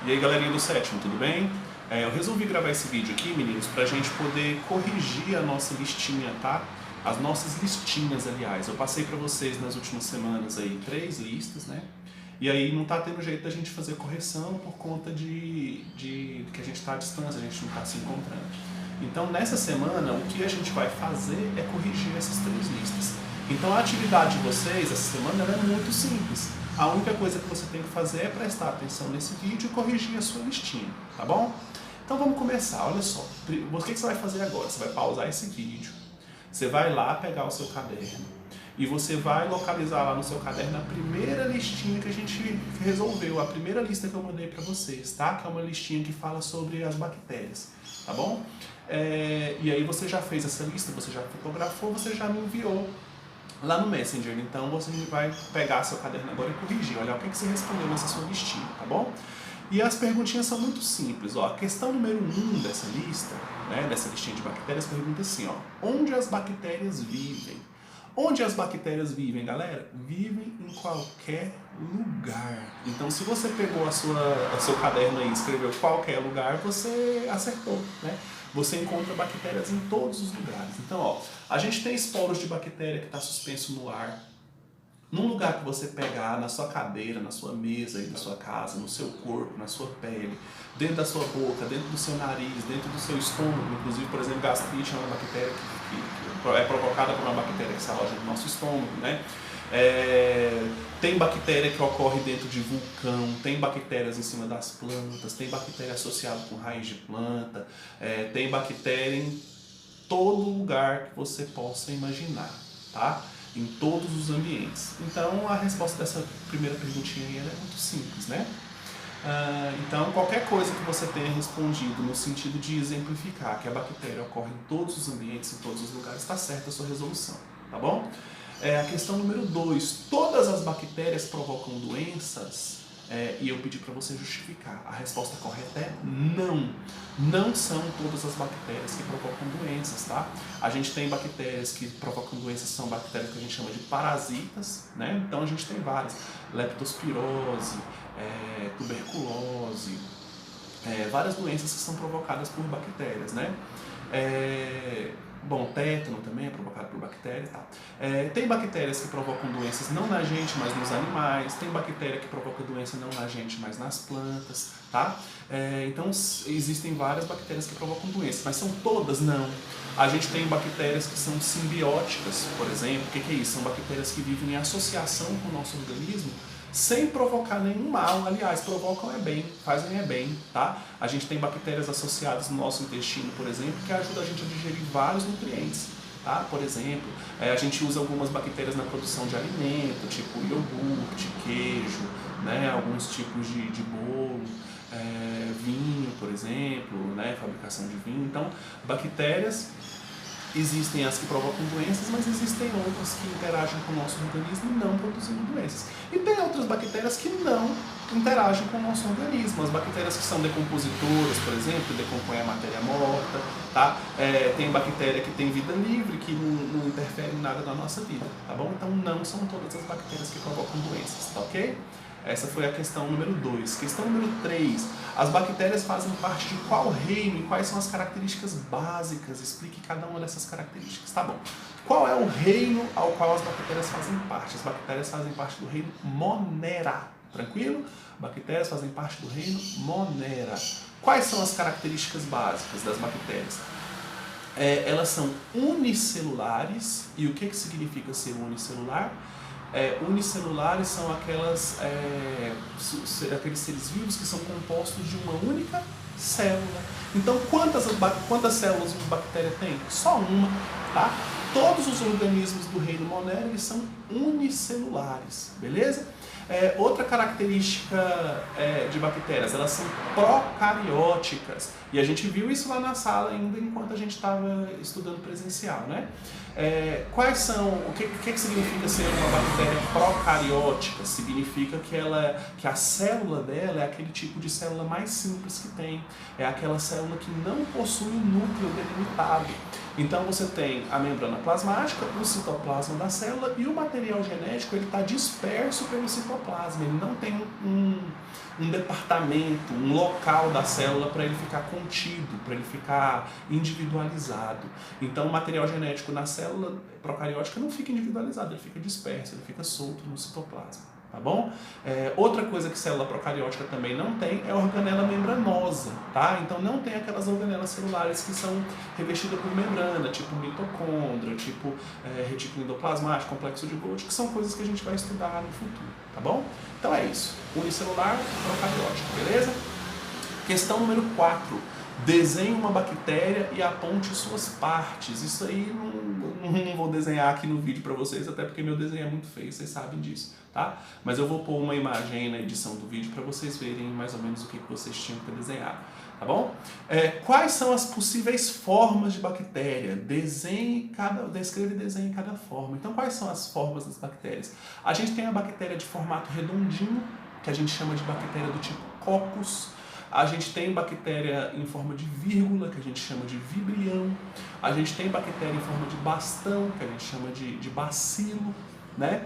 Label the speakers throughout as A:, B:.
A: E aí, galerinha do sétimo, tudo bem? Eu resolvi gravar esse vídeo aqui, meninos, pra gente poder corrigir a nossa listinha, tá? As nossas listinhas, aliás. Eu passei pra vocês nas últimas semanas aí 3 listas, né? E aí não tá tendo jeito da gente fazer correção por conta de que a gente tá à distância, a gente não tá se encontrando. Então, nessa semana, o que a gente vai fazer é corrigir essas 3 listas. Então, a atividade de vocês essa semana ela é muito simples. A única coisa que você tem que fazer é prestar atenção nesse vídeo e corrigir a sua listinha, tá bom? Então vamos começar, olha só. O que você vai fazer agora? Você vai pausar esse vídeo, você vai lá pegar o seu caderno e você vai localizar lá no seu caderno a primeira listinha que a gente resolveu, a primeira lista que eu mandei para vocês, tá? Que é uma listinha que fala sobre as bactérias, tá bom? E aí você já fez essa lista, você já fotografou, você já me enviou lá no Messenger. Então você vai pegar seu caderno agora e corrigir. Olha o que você respondeu nessa sua listinha, tá bom? E as perguntinhas são muito simples. Ó, a questão número 1 dessa lista, né, dessa listinha de bactérias, pergunta assim, ó, onde as bactérias vivem? Onde as bactérias vivem, galera? Vivem em qualquer lugar. Então, se você pegou o seu caderno aí e escreveu qualquer lugar, você acertou, né? Você encontra bactérias em todos os lugares. Então, ó, a gente tem esporos de bactéria que está suspenso no ar. Num lugar que você pegar, na sua cadeira, na sua mesa aí da sua casa, no seu corpo, na sua pele, dentro da sua boca, dentro do seu nariz, dentro do seu estômago, inclusive, por exemplo, gastrite é uma bactéria que é provocada por uma bactéria que se aloja no nosso estômago, né? Tem bactéria que ocorre dentro de vulcão, tem bactérias em cima das plantas, tem bactéria associada com raiz de planta, tem bactéria em todo lugar que você possa imaginar, tá? Em todos os ambientes. Então a resposta dessa primeira perguntinha aí é muito simples, né? Então qualquer coisa que você tenha respondido no sentido de exemplificar que a bactéria ocorre em todos os ambientes, em todos os lugares, está certa a sua resolução, tá bom? A questão número 2, todas as bactérias provocam doenças? E eu pedi para você justificar. A resposta correta é não. Não são todas as bactérias que provocam doenças, tá? A gente tem bactérias que provocam doenças, são bactérias que a gente chama de parasitas, né? Então a gente tem várias. Leptospirose, tuberculose, várias doenças que são provocadas por bactérias, né? Bom, tétano também é provocado por bactérias e tal. Tem bactérias que provocam doenças não na gente, mas nos animais. Tem bactéria que provoca doença não na gente, mas nas plantas, tá? Então, existem várias bactérias que provocam doenças, mas são todas? Não. A gente tem bactérias que são simbióticas, por exemplo. O que é isso? São bactérias que vivem em associação com o nosso organismo, sem provocar nenhum mal, aliás, provocam bem, fazem bem, tá? A gente tem bactérias associadas no nosso intestino, por exemplo, que ajudam a gente a digerir vários nutrientes, tá? Por exemplo, a gente usa algumas bactérias na produção de alimento, tipo iogurte, queijo, né? Alguns tipos de bolo, vinho, por exemplo, né? Fabricação de vinho. Então, bactérias. Existem as que provocam doenças, mas existem outras que interagem com o nosso organismo não produzindo doenças. E tem outras bactérias que não interagem com o nosso organismo. As bactérias que são decompositoras, por exemplo, decompõem a matéria morta, tá? Tem bactéria que tem vida livre, que não interfere em nada na nossa vida, tá bom? Então não são todas as bactérias que provocam doenças, tá ok? Essa foi a questão número 2. Questão número 3. As bactérias fazem parte de qual reino e quais são as características básicas? Explique cada uma dessas características. Tá bom. Qual é o reino ao qual as bactérias fazem parte? As bactérias fazem parte do reino Monera. Tranquilo? Bactérias fazem parte do reino Monera. Quais são as características básicas das bactérias? Elas são unicelulares. E o que significa ser unicelular? Unicelulares são aqueles seres vivos que são compostos de uma única célula. Então, quantas células uma bactéria tem? Só uma, tá? Todos os organismos do reino Monera eles são unicelulares, beleza? Outra característica de bactérias, elas são procarióticas. E a gente viu isso lá na sala ainda enquanto a gente estava estudando presencial, né? O que significa ser uma bactéria procariótica? Significa que a célula dela é aquele tipo de célula mais simples que tem. É aquela célula que não possui um núcleo delimitado. Então você tem a membrana plasmática, o citoplasma da célula e o material genético ele está disperso pelo citoplasma, ele não tem um departamento, um local da célula para ele ficar contido, para ele ficar individualizado. Então o material genético na célula procariótica não fica individualizado, ele fica disperso, ele fica solto no citoplasma. Tá bom? Outra coisa que célula procariótica também não tem é organela membranosa, tá? Então não tem aquelas organelas celulares que são revestidas por membrana, tipo mitocôndria, tipo retículo endoplasmático, complexo de Golgi, que são coisas que a gente vai estudar no futuro, tá bom? Então é isso, unicelular procariótico, beleza? Questão número 4. Desenhe uma bactéria e aponte suas partes. Isso aí não vou desenhar aqui no vídeo para vocês, até porque meu desenho é muito feio, vocês sabem disso, tá? Mas eu vou pôr uma imagem aí na edição do vídeo para vocês verem mais ou menos o que vocês tinham que desenhar, tá bom? Quais são as possíveis formas de bactéria? Descreva e desenhe cada forma. Então, quais são as formas das bactérias? A gente tem a bactéria de formato redondinho, que a gente chama de bactéria do tipo Coccus. A gente tem bactéria em forma de vírgula, que a gente chama de vibrião. A gente tem bactéria em forma de bastão, que a gente chama de bacilo, né?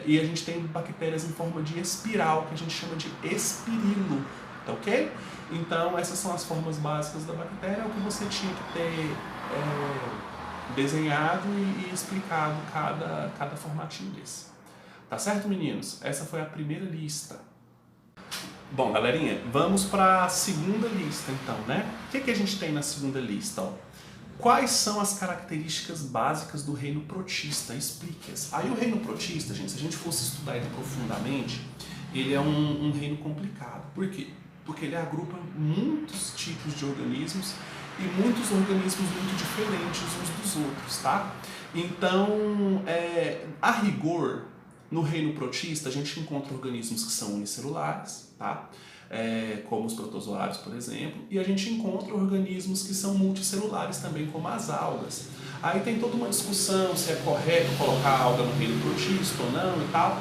A: E a gente tem bactérias em forma de espiral, que a gente chama de espirilo, tá ok? Então, essas são as formas básicas da bactéria, o que você tinha que ter desenhado e explicado cada formatinho desse. Tá certo, meninos? Essa foi a primeira lista. Bom, galerinha, vamos para a segunda lista, então, né? O que a gente tem na segunda lista? Ó? Quais são as características básicas do reino protista? Explique-as. Aí o reino protista, gente, se a gente fosse estudar ele profundamente, ele é um reino complicado. Por quê? Porque ele agrupa muitos tipos de organismos e muitos organismos muito diferentes uns dos outros, tá? Então, a rigor, no reino protista, a gente encontra organismos que são unicelulares, tá? Como os protozoários, por exemplo, e a gente encontra organismos que são multicelulares também, como as algas. Aí tem toda uma discussão se é correto colocar a alga no reino protista ou não e tal.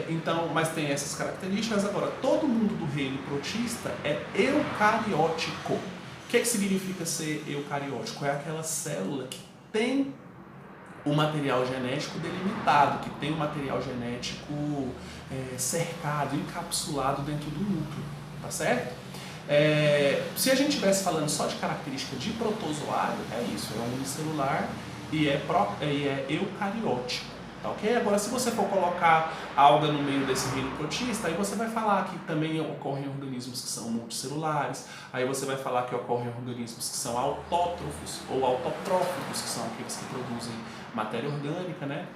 A: Então, mas tem essas características. Agora, todo mundo do reino protista é eucariótico. O que significa ser eucariótico? É aquela célula que tem o material genético delimitado, que tem o material genético cercado, encapsulado dentro do núcleo, tá certo? Se a gente estivesse falando só de característica de protozoário, é isso, é unicelular e é eucariótico. Tá, ok? Agora, se você for colocar alga no meio desse reino protista, aí você vai falar que também ocorrem organismos que são multicelulares, aí você vai falar que ocorrem organismos que são autótrofos ou autotróficos, que são aqueles que produzem matéria orgânica, né?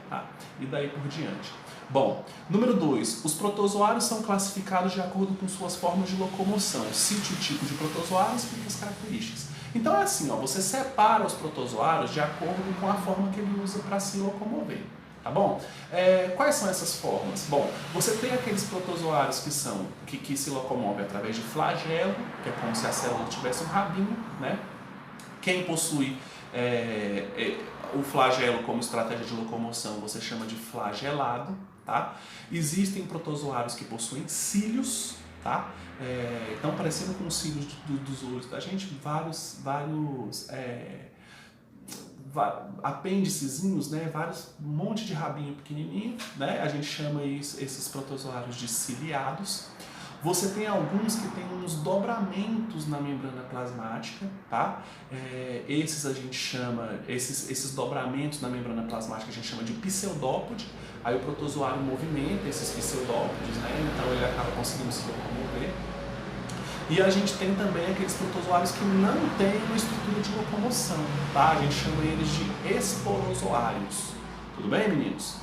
A: E daí por diante. Bom, número 2. Os protozoários são classificados de acordo com suas formas de locomoção. Cite o tipo de protozoário e explique as características. Então é assim, ó, você separa os protozoários de acordo com a forma que ele usa para se locomover. Tá bom? Quais são essas formas? Bom, você tem aqueles protozoários que se locomovem através de flagelo, que é como se a célula tivesse um rabinho, né? Quem possui o flagelo como estratégia de locomoção você chama de flagelado, tá? Existem protozoários que possuem cílios, tá? Então, parecendo com os cílios dos olhos da gente, vários apêndicezinhos, né? Um monte de rabinho pequenininho, né? A gente chama esses protozoários de ciliados. Você tem alguns que têm uns dobramentos na membrana plasmática, tá? Esses a gente chama, esses dobramentos na membrana plasmática a gente chama de pseudópode. Aí o protozoário movimenta esses pseudópodes, né? Então ele acaba conseguindo se locomover. E a gente tem também aqueles protozoários que não têm uma estrutura de locomoção, tá? A gente chama eles de esporozoários. Tudo bem, meninos?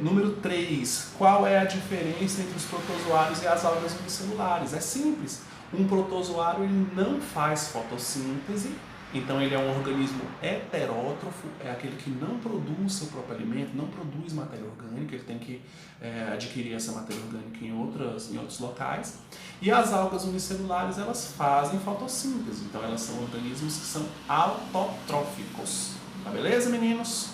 A: Número 3. Qual é a diferença entre os protozoários e as algas unicelulares? É simples. Um protozoário ele não faz fotossíntese, então ele é um organismo heterótrofo, é aquele que não produz seu próprio alimento, não produz matéria orgânica, ele tem que adquirir essa matéria orgânica em outros locais. E as algas unicelulares, elas fazem fotossíntese, então elas são organismos que são autotróficos. Tá beleza, meninos?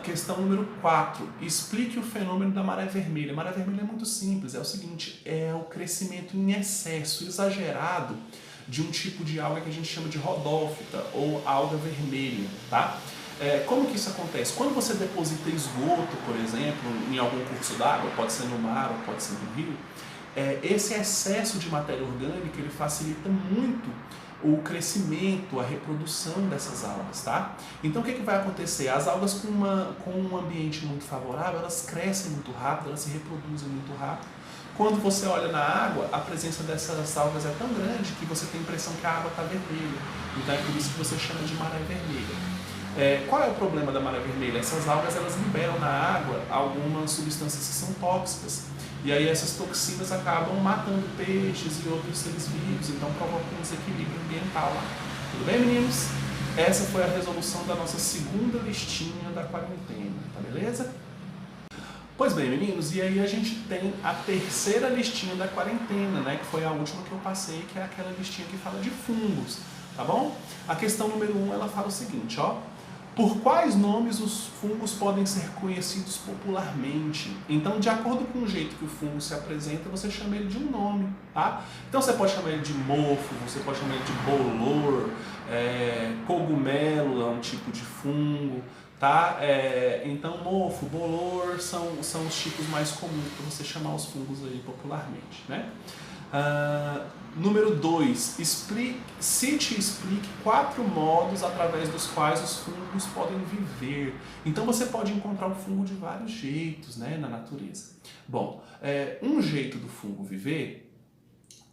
A: Questão número 4. Explique o fenômeno da maré vermelha. A maré vermelha é muito simples, é o seguinte, é o crescimento em excesso, exagerado, de um tipo de alga que a gente chama de rodófita ou alga vermelha, tá? Como que isso acontece? Quando você deposita esgoto, por exemplo, em algum curso d'água, pode ser no mar ou pode ser no rio, esse excesso de matéria orgânica ele facilita muito o crescimento, a reprodução dessas algas, tá? Então o que vai acontecer? As algas com um ambiente muito favorável, elas crescem muito rápido, elas se reproduzem muito rápido. Quando você olha na água, a presença dessas algas é tão grande que você tem a impressão que a água está vermelha. Então é por isso que você chama de maré vermelha. Qual é o problema da maré vermelha? Essas algas elas liberam na água algumas substâncias que são tóxicas. E aí essas toxinas acabam matando peixes e outros seres vivos, então provoca um desequilíbrio ambiental lá. Tudo bem, meninos? Essa foi a resolução da nossa segunda listinha da quarentena, tá beleza? Pois bem, meninos, e aí a gente tem a terceira listinha da quarentena, né? Que foi a última que eu passei, que é aquela listinha que fala de fungos, tá bom? A questão número 1, ela fala o seguinte, ó. Por quais nomes os fungos podem ser conhecidos popularmente? Então, de acordo com o jeito que o fungo se apresenta, você chama ele de um nome, tá? Então, você pode chamar ele de mofo, você pode chamar ele de bolor, cogumelo é um tipo de fungo, tá? Então, mofo, bolor são os tipos mais comuns para você chamar os fungos aí popularmente, né? Número 2, cite e explique 4 modos através dos quais os fungos podem viver. Então você pode encontrar o fungo de vários jeitos, né, na natureza. Bom, um jeito do fungo viver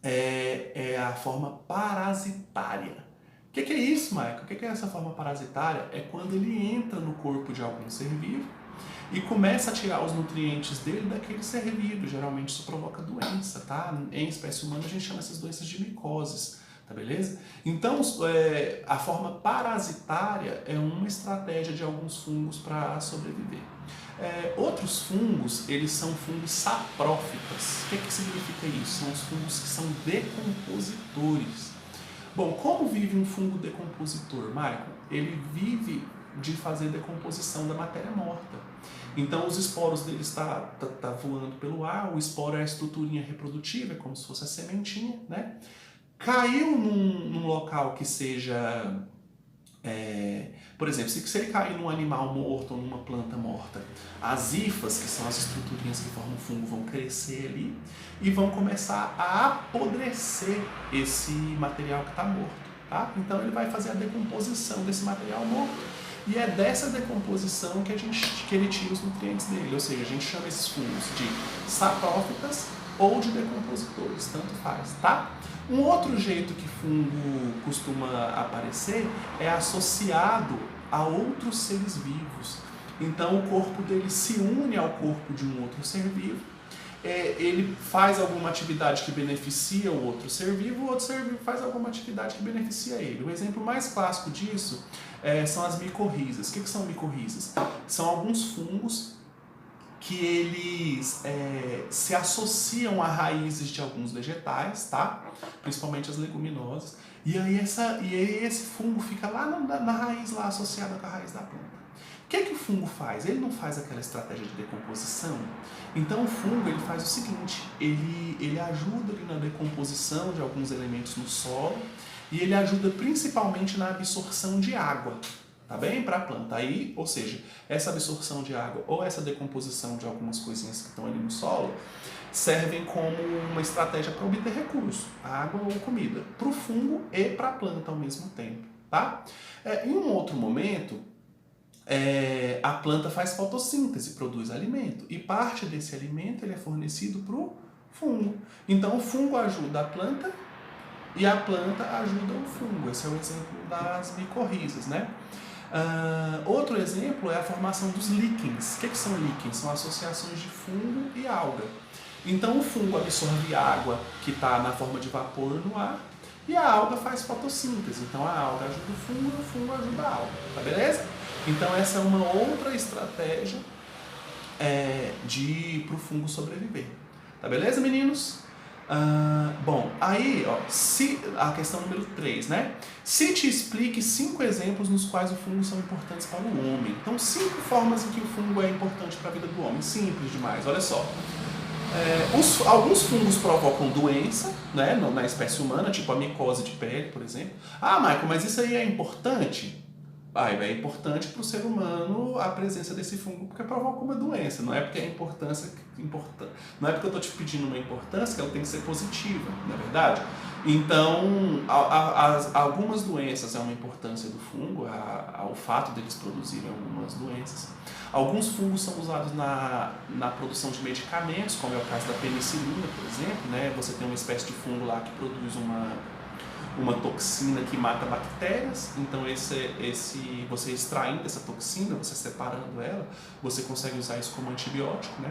A: é a forma parasitária. O que é isso, Michael? O que é essa forma parasitária? É quando ele entra no corpo de algum ser vivo e começa a tirar os nutrientes dele daquele ser vivo. Geralmente isso provoca doença, tá? Em espécie humana a gente chama essas doenças de micoses, tá beleza? Então a forma parasitária é uma estratégia de alguns fungos para sobreviver. Outros fungos, eles são fungos saprófitas. O que significa isso? São os fungos que são decompositores. Bom, como vive um fungo decompositor, Michael? Ele vive de fazer decomposição da matéria morta. Então os esporos dele tá voando pelo ar, o esporo é a estruturinha reprodutiva, é como se fosse a sementinha, né? Caiu num local que seja, por exemplo, se ele cair num animal morto ou numa planta morta, as hifas, que são as estruturinhas que formam o fungo, vão crescer ali e vão começar a apodrecer esse material que está morto, tá? Então ele vai fazer a decomposição desse material morto. E é dessa decomposição que ele tira os nutrientes dele, ou seja, a gente chama esses fungos de saprófitas ou de decompositores, tanto faz, tá? Um outro jeito que fungo costuma aparecer é associado a outros seres vivos. Então o corpo dele se une ao corpo de um outro ser vivo, ele faz alguma atividade que beneficia o outro ser vivo, o outro ser vivo faz alguma atividade que beneficia ele. O exemplo mais clássico disso são as micorrizas. O que são micorrizas? São alguns fungos que eles se associam a raízes de alguns vegetais, tá? Principalmente as leguminosas. E aí esse fungo fica lá na raiz, lá associado com a raiz da planta. O que o fungo faz? Ele não faz aquela estratégia de decomposição. Então o fungo ele faz o seguinte, ele ajuda ali na decomposição de alguns elementos no solo e ele ajuda principalmente na absorção de água, tá bem? Para a planta. Aí, ou seja, essa absorção de água ou essa decomposição de algumas coisinhas que estão ali no solo servem como uma estratégia para obter recurso, água ou comida, para o fungo e para a planta ao mesmo tempo, tá? Em um outro momento, a planta faz fotossíntese, produz alimento, e parte desse alimento ele é fornecido para o fungo. Então o fungo ajuda a planta e a planta ajuda o fungo. Esse é o exemplo das micorrizas, né? Outro exemplo é a formação dos líquens. O que são líquens? São associações de fungo e alga. Então o fungo absorve água que está na forma de vapor no ar e a alga faz fotossíntese. Então a alga ajuda o fungo ajuda a alga. Tá beleza? Então essa é uma outra estratégia para o fungo sobreviver. Tá beleza, meninos? Bom, aí, ó, a questão número 3, né? Cite e explique 5 exemplos nos quais os fungos são importantes para o homem. Então, 5 formas em que o fungo é importante para a vida do homem. Simples demais, olha só. Alguns fungos provocam doença, né, na espécie humana, tipo a micose de pele, por exemplo. Ah, Michael, mas isso aí é importante? É importante para o ser humano a presença desse fungo porque provoca uma doença. Não é porque não é porque eu estou te pedindo uma importância que ela tem que ser positiva, não é verdade? Então, algumas doenças é uma importância do fungo, o fato deles produzirem algumas doenças. Alguns fungos são usados na produção de medicamentos, como é o caso da penicilina, por exemplo, né? Você tem uma espécie de fungo lá que produz uma toxina que mata bactérias, então você extraindo essa toxina, você separando ela, você consegue usar isso como antibiótico, né?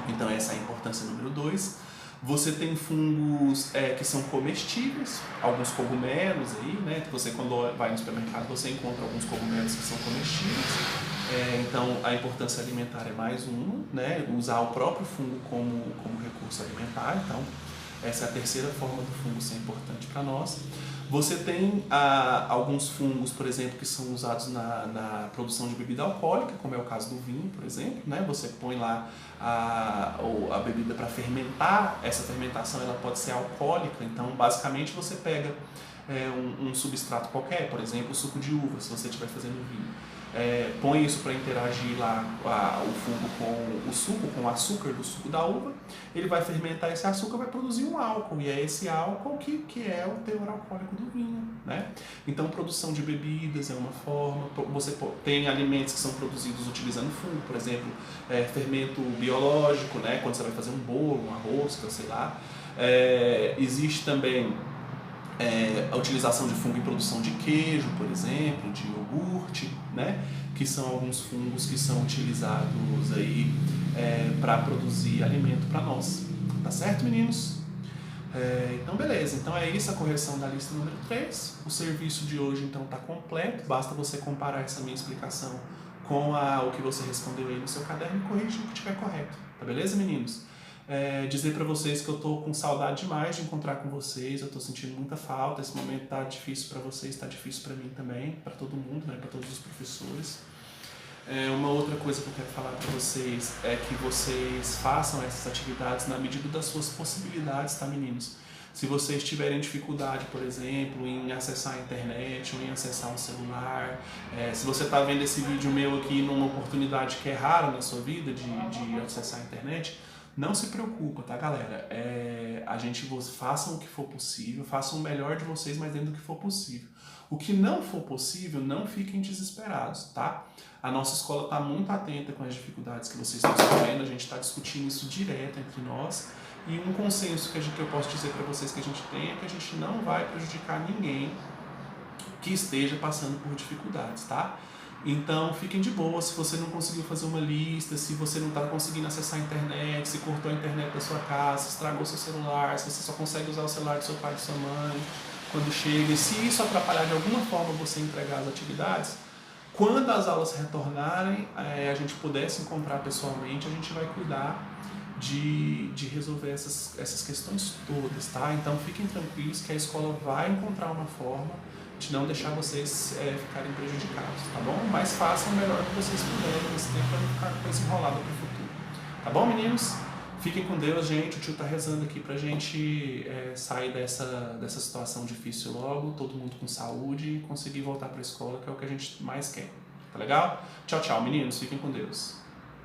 A: Então essa é a importância número 2. Você tem fungos que são comestíveis, alguns cogumelos aí, né? Você quando vai no supermercado você encontra alguns cogumelos que são comestíveis. Então a importância alimentar é mais uma, né? Usar o próprio fungo como recurso alimentar, então essa é a terceira forma do fungo ser importante para nós. Você tem alguns fungos, por exemplo, que são usados na produção de bebida alcoólica, como é o caso do vinho, por exemplo, né? Você põe lá a bebida para fermentar, essa fermentação ela pode ser alcoólica, então basicamente você pega um substrato qualquer, por exemplo, o suco de uva, se você estiver fazendo vinho. Põe isso para interagir lá o fungo com o suco, com o açúcar do suco da uva, ele vai fermentar esse açúcar, vai produzir um álcool, e é esse álcool que é o teor alcoólico do vinho, né? Então, produção de bebidas é uma forma, você tem alimentos que são produzidos utilizando fungo, por exemplo, fermento biológico, né? Quando você vai fazer um bolo, uma rosca, sei lá. Existe também a utilização de fungo em produção de queijo, por exemplo, de iogurte, né? Que são alguns fungos que são utilizados aí para produzir alimento para nós. Tá certo, meninos? Então, beleza. Então é isso a correção da lista número 3. O serviço de hoje, então, está completo. Basta você comparar essa minha explicação com o que você respondeu aí no seu caderno e corrigir o que estiver correto. Tá beleza, meninos? Dizer para vocês que eu tô com saudade demais de encontrar com vocês, eu tô sentindo muita falta, esse momento tá difícil para vocês, tá difícil para mim também, para todo mundo, né, para todos os professores. Uma outra coisa que eu quero falar para vocês é que vocês façam essas atividades na medida das suas possibilidades, tá, meninos? Se vocês tiverem dificuldade, por exemplo, em acessar a internet ou em acessar um celular, se você está vendo esse vídeo meu aqui numa oportunidade que é rara na sua vida de acessar a internet, não se preocupa, tá, galera? Façam o que for possível, façam o melhor de vocês, mas dentro do que for possível. O que não for possível, não fiquem desesperados, tá? A nossa escola está muito atenta com as dificuldades que vocês estão sofrendo, a gente está discutindo isso direto entre nós, e um consenso que eu posso dizer para vocês que a gente tem é que a gente não vai prejudicar ninguém que esteja passando por dificuldades, tá? Então, fiquem de boa, se você não conseguiu fazer uma lista, se você não está conseguindo acessar a internet, se cortou a internet da sua casa, se estragou seu celular, se você só consegue usar o celular do seu pai e da sua mãe quando chega, e se isso atrapalhar de alguma forma você entregar as atividades, quando as aulas retornarem, a gente puder se encontrar pessoalmente, a gente vai cuidar de resolver essas questões todas, tá? Então, fiquem tranquilos que a escola vai encontrar uma forma de não deixar vocês ficarem prejudicados, tá bom? Mas façam o melhor que vocês puderem nesse tempo para não ficar com esse enrolado para o futuro. Tá bom, meninos? Fiquem com Deus, gente. O tio tá rezando aqui pra gente sair dessa situação difícil logo, todo mundo com saúde e conseguir voltar pra escola, que é o que a gente mais quer. Tá legal? Tchau, tchau, meninos. Fiquem com Deus.